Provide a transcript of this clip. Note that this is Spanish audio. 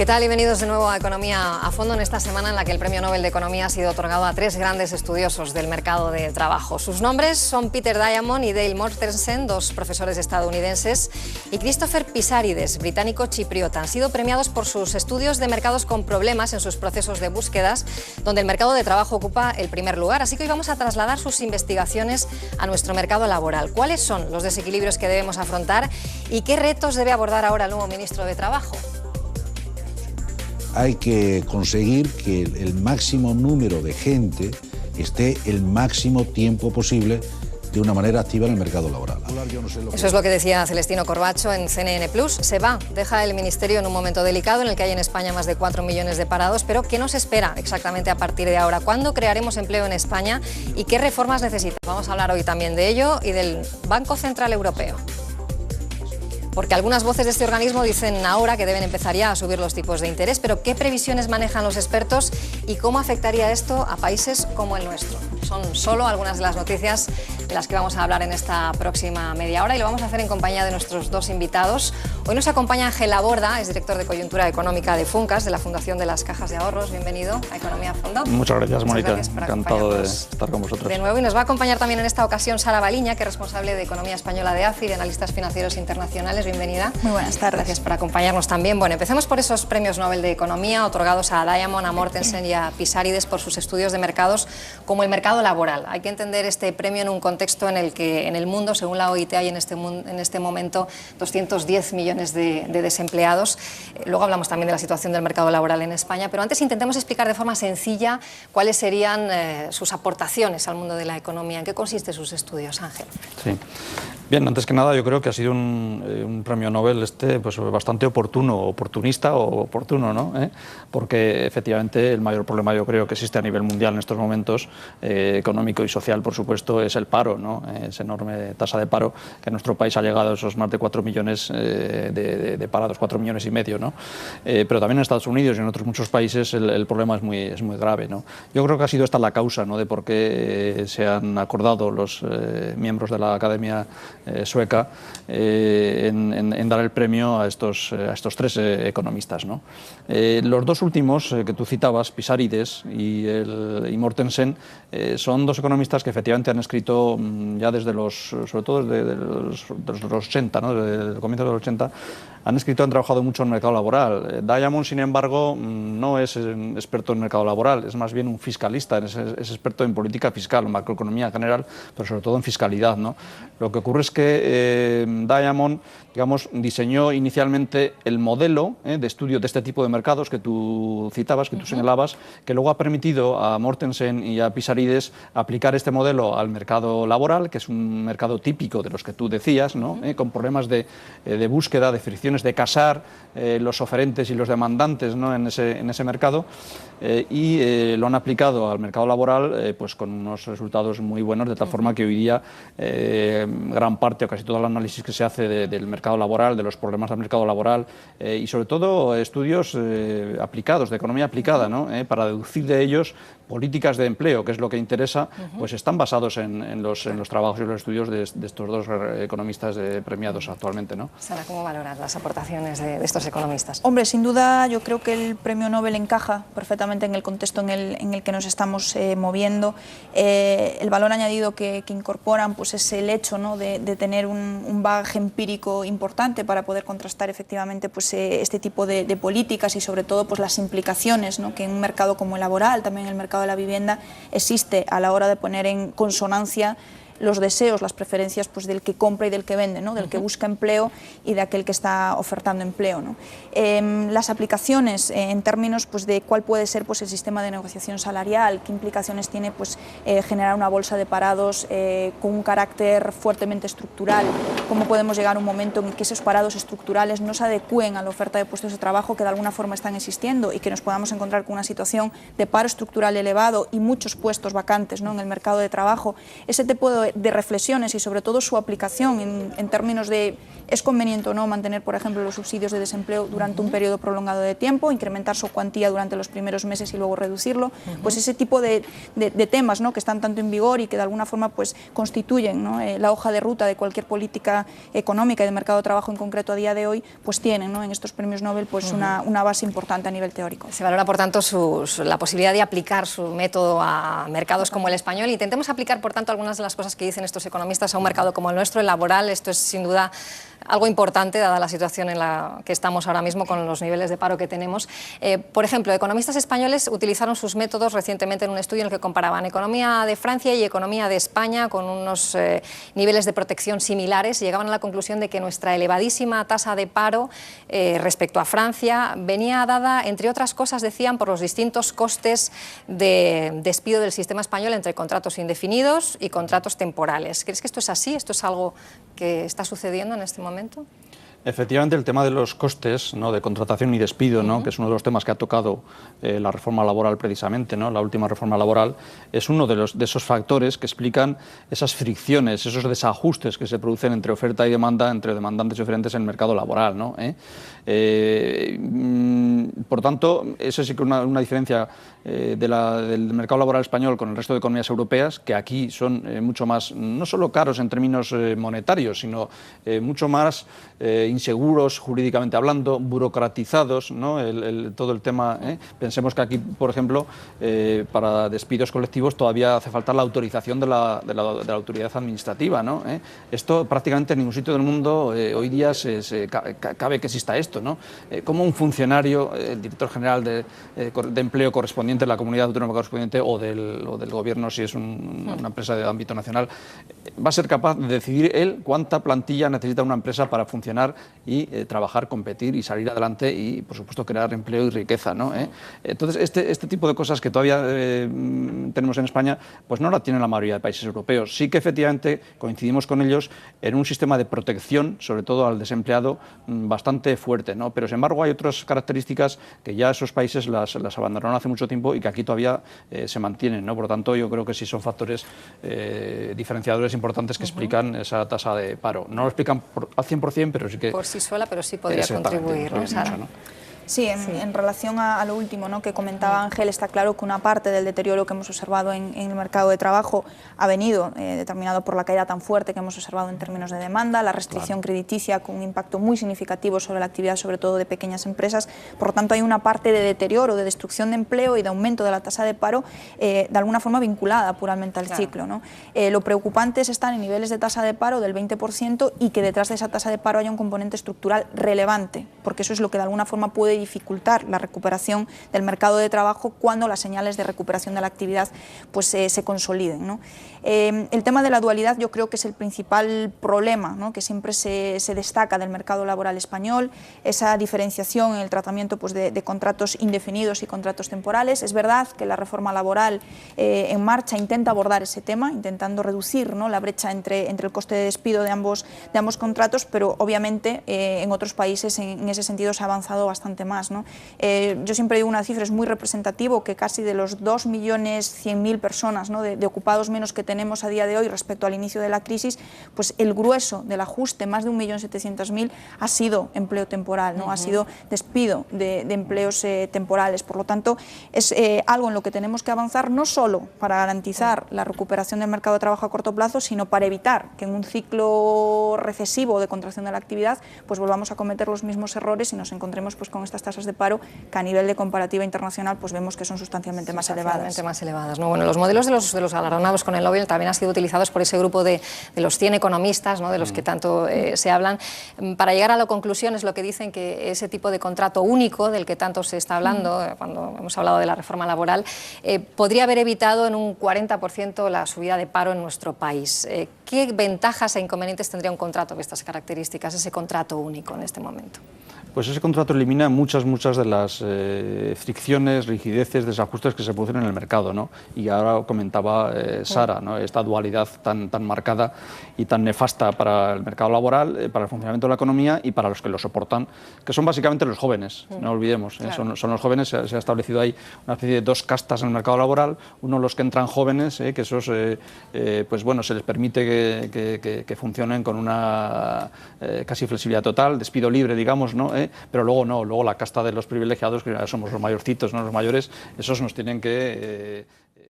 ¿Qué tal? Bienvenidos de nuevo a Economía a Fondo, en esta semana en la que el Premio Nobel de Economía ha sido otorgado a tres grandes estudiosos del mercado de trabajo. Sus nombres son Peter Diamond y Dale Mortensen, dos profesores estadounidenses, y Christopher Pissarides, británico chipriota. Han sido premiados por sus estudios de mercados con problemas en sus procesos de búsquedas, donde el mercado de trabajo ocupa el primer lugar. Así que hoy vamos a trasladar sus investigaciones a nuestro mercado laboral. ¿Cuáles son los desequilibrios que debemos afrontar y qué retos debe abordar ahora el nuevo ministro de Trabajo? Hay que conseguir que el máximo número de gente esté el máximo tiempo posible de una manera activa en el mercado laboral. Eso es lo que decía Celestino Corbacho en CNN+. Se va, deja el ministerio en un momento delicado en el que hay en España más de 4 millones de parados, pero ¿qué nos espera exactamente a partir de ahora? ¿Cuándo crearemos empleo en España y qué reformas necesita? Vamos a hablar hoy también de ello y del Banco Central Europeo. Porque algunas voces de este organismo dicen ahora que deben empezar ya a subir los tipos de interés, pero ¿qué previsiones manejan los expertos y cómo afectaría esto a países como el nuestro? Son solo algunas de las noticias de las que vamos a hablar en esta próxima media hora y lo vamos a hacer en compañía de nuestros dos invitados. Hoy nos acompaña Ángel Laborda, es director de Coyuntura Económica de Funcas, de la Fundación de las Cajas de Ahorros. Bienvenido a Economía a Fondo. Muchas gracias, Mónica. Encantado de estar con vosotros. De nuevo, y nos va a acompañar también en esta ocasión Sara Baliña, que es responsable de Economía Española de ACI, de Analistas Financieros Internacionales. Bienvenida. Muy buenas tardes. Gracias por acompañarnos también. Bueno, empecemos por esos premios Nobel de Economía otorgados a Diamond, a Mortensen y a Pissarides por sus estudios de mercados como el mercado laboral. Hay que entender este premio en un contexto en el que en el mundo, según la OIT, hay en este momento 210 millones de desempleados. Luego hablamos también de la situación del mercado laboral en España, pero antes intentemos explicar de forma sencilla cuáles serían sus aportaciones al mundo de la economía. ¿En qué consisten sus estudios, Ángel? Sí. Bien, antes que nada yo creo que ha sido un premio Nobel pues bastante oportunista o oportuno, ¿no? Porque efectivamente el mayor problema yo creo que existe a nivel mundial en estos momentos, económico y social por supuesto, es el paro, ¿no? Esa enorme tasa de paro que en nuestro país ha llegado a esos más de 4 millones de parados, 4 millones y medio, ¿no? Pero también en Estados Unidos y en otros muchos países el problema es muy grave, ¿no? Yo creo que ha sido esta la causa, ¿no?, de por qué se han acordado los miembros de la Academia sueca en dar el premio a estos tres economistas, ¿no? Los dos últimos que tú citabas, Pissarides y Mortensen, son dos economistas que efectivamente han escrito ya sobre todo desde los 80, ¿no?, desde el comienzo de los 80, han trabajado mucho en el mercado laboral. Diamond, sin embargo, no es experto en el mercado laboral, es más bien un fiscalista, es experto en política fiscal, en macroeconomía en general, pero sobre todo en fiscalidad, ¿no? Lo que ocurre es que Diamond, digamos, diseñó inicialmente el modelo de estudio de este tipo de mercados que tú citabas, que tú señalabas, que luego ha permitido a Mortensen y a Pissarides aplicar este modelo al mercado laboral, que es un mercado típico de los que tú decías, ¿no? Con problemas de búsqueda, de fricciones de casar los oferentes y los demandantes, ¿no?, en ese mercado, y lo han aplicado al mercado laboral pues con unos resultados muy buenos, de tal forma que hoy día gran parte o casi todo el análisis que se hace del mercado laboral, de los problemas del mercado laboral y sobre todo estudios aplicados, de economía aplicada, ¿no?, para deducir de ellos políticas de empleo, que es lo que interesa, pues están basados en los trabajos y los estudios de estos dos economistas premiados actualmente, ¿no? Sara, ¿cómo valoras las aportaciones de estos economistas? Hombre, sin duda yo creo que el premio Nobel encaja perfectamente en el contexto en el que nos estamos moviendo. El valor añadido que incorporan pues es el hecho, ¿no?, de tener un bagaje empírico importante para poder contrastar efectivamente pues este tipo de políticas y sobre todo pues las implicaciones, ¿no?, que en un mercado como el laboral, también en el mercado de la vivienda, existe a la hora de poner en consonancia los deseos, las preferencias pues del que compra y del que vende, ¿no?, del que busca empleo y de aquel que está ofertando empleo, ¿no? Las aplicaciones en términos pues de cuál puede ser pues el sistema de negociación salarial, qué implicaciones tiene pues generar una bolsa de parados con un carácter fuertemente estructural, cómo podemos llegar a un momento en que esos parados estructurales no se adecúen a la oferta de puestos de trabajo que de alguna forma están existiendo y que nos podamos encontrar con una situación de paro estructural elevado y muchos puestos vacantes, ¿no?, en el mercado de trabajo. Ese tipo de reflexiones y sobre todo su aplicación en términos de ¿es conveniente o no mantener, por ejemplo, los subsidios de desempleo durante un periodo prolongado de tiempo, incrementar su cuantía durante los primeros meses y luego reducirlo? Pues ese tipo de temas, ¿no?, que están tanto en vigor y que de alguna forma pues constituyen, ¿no?, la hoja de ruta de cualquier política económica y de mercado de trabajo en concreto a día de hoy, pues tienen, ¿no?, en estos premios Nobel pues una base importante a nivel teórico. Se valora, por tanto, la posibilidad de aplicar su método a mercados como el español. Intentemos aplicar, por tanto, algunas de las cosas que dicen estos economistas a un mercado como el nuestro, el laboral. Esto es, sin duda, algo importante, dada la situación en la que estamos ahora mismo con los niveles de paro que tenemos. Por ejemplo, economistas españoles utilizaron sus métodos recientemente en un estudio en el que comparaban economía de Francia y economía de España con unos niveles de protección similares, y llegaban a la conclusión de que nuestra elevadísima tasa de paro respecto a Francia venía dada, entre otras cosas, decían, por los distintos costes de despido del sistema español entre contratos indefinidos y contratos temporales. ¿Crees que esto es así? ¿Esto es algo que está sucediendo en este momento? Efectivamente, el tema de los costes, ¿no?, de contratación y despido, ¿no?, que es uno de los temas que ha tocado la reforma laboral precisamente, ¿no?, la última reforma laboral, es uno de esos factores que explican esas fricciones, esos desajustes que se producen entre oferta y demanda, entre demandantes y oferentes en el mercado laboral, ¿no? Por tanto, eso sí que es una diferencia del mercado laboral español con el resto de economías europeas, que aquí son mucho más, no solo caros en términos monetarios, sino mucho más inseguros jurídicamente hablando, burocratizados, ¿no?, todo el tema. Pensemos que aquí, por ejemplo, para despidos colectivos todavía hace falta la autorización de la autoridad administrativa, ¿no? Esto prácticamente en ningún sitio del mundo hoy día cabe que exista esto, ¿no? Como un funcionario, el director general de empleo correspondiente de la comunidad autónoma correspondiente o del gobierno, si es una empresa de ámbito nacional, va a ser capaz de decidir él cuánta plantilla necesita una empresa para funcionar y trabajar, competir y salir adelante y, por supuesto, crear empleo y riqueza, ¿no? Entonces, este tipo de cosas que todavía tenemos en España, pues no la tienen la mayoría de países europeos. Sí que efectivamente coincidimos con ellos en un sistema de protección, sobre todo al desempleado, bastante fuerte, ¿no? Pero, sin embargo, hay otras características que ya esos países las abandonaron hace mucho tiempo y que aquí todavía se mantienen, ¿no? Por lo tanto, yo creo que sí son factores diferenciadores importantes que explican esa tasa de paro. No lo explican al 100%, pero sí que... Por sí sola, pero sí podría contribuir, ¿no, Sara? Sí, en relación a lo último, ¿no?, que comentaba Ángel, está claro que una parte del deterioro que hemos observado en el mercado de trabajo ha venido determinado por la caída tan fuerte que hemos observado en términos de demanda, la restricción crediticia con un impacto muy significativo sobre la actividad, sobre todo de pequeñas empresas. Por lo tanto, hay una parte de deterioro, de destrucción de empleo y de aumento de la tasa de paro de alguna forma vinculada puramente al ciclo, ¿no? Lo preocupante es estar en niveles de tasa de paro del 20% y que detrás de esa tasa de paro haya un componente estructural relevante, porque eso es lo que de alguna forma puede dificultar la recuperación del mercado de trabajo cuando las señales de recuperación de la actividad pues, se consoliden, ¿no? El tema de la dualidad yo creo que es el principal problema, ¿no?, que siempre se destaca del mercado laboral español, esa diferenciación en el tratamiento pues, de contratos indefinidos y contratos temporales. Es verdad que la reforma laboral en marcha intenta abordar ese tema, intentando reducir, ¿no?, la brecha entre el coste de despido de ambos contratos, pero obviamente en otros países en ese sentido se ha avanzado bastante más, ¿no? Yo siempre digo una cifra, es muy representativo, que casi de los 2.100.000 personas, ¿no?, de ocupados menos que tenemos a día de hoy respecto al inicio de la crisis, pues el grueso del ajuste, más de 1.700.000, ha sido empleo temporal, ¿no? Ha sido despido de empleos temporales. Por lo tanto, es algo en lo que tenemos que avanzar, no solo para garantizar la recuperación del mercado de trabajo a corto plazo, sino para evitar que en un ciclo recesivo de contracción de la actividad pues volvamos a cometer los mismos errores y nos encontremos pues con estas tasas de paro que a nivel de comparativa internacional pues vemos que son sustancialmente más elevadas. ¿No? Bueno, los modelos de los galardonados con el Nobel también han sido utilizados por ese grupo de los 100 economistas, ¿no?, de los que tanto se hablan, para llegar a la conclusión. Es lo que dicen, que ese tipo de contrato único del que tanto se está hablando cuando hemos hablado de la reforma laboral podría haber evitado en un 40% la subida de paro en nuestro país. ¿Qué ventajas e inconvenientes tendría un contrato de estas características, ese contrato único en este momento? Pues ese contrato elimina muchas de las fricciones, rigideces, desajustes que se producen en el mercado, ¿no? Y ahora comentaba Sara, ¿no? Esta dualidad tan marcada y tan nefasta para el mercado laboral, para el funcionamiento de la economía y para los que lo soportan, que son básicamente los jóvenes, no olvidemos, claro. Son los jóvenes. Se ha establecido ahí una especie de dos castas en el mercado laboral, uno los que entran jóvenes, que esos, pues bueno, se les permite que funcionen con una casi flexibilidad total, despido libre, digamos, ¿no? Pero luego no, luego la casta de los privilegiados, que somos los mayorcitos, ¿no? Los mayores, esos nos tienen que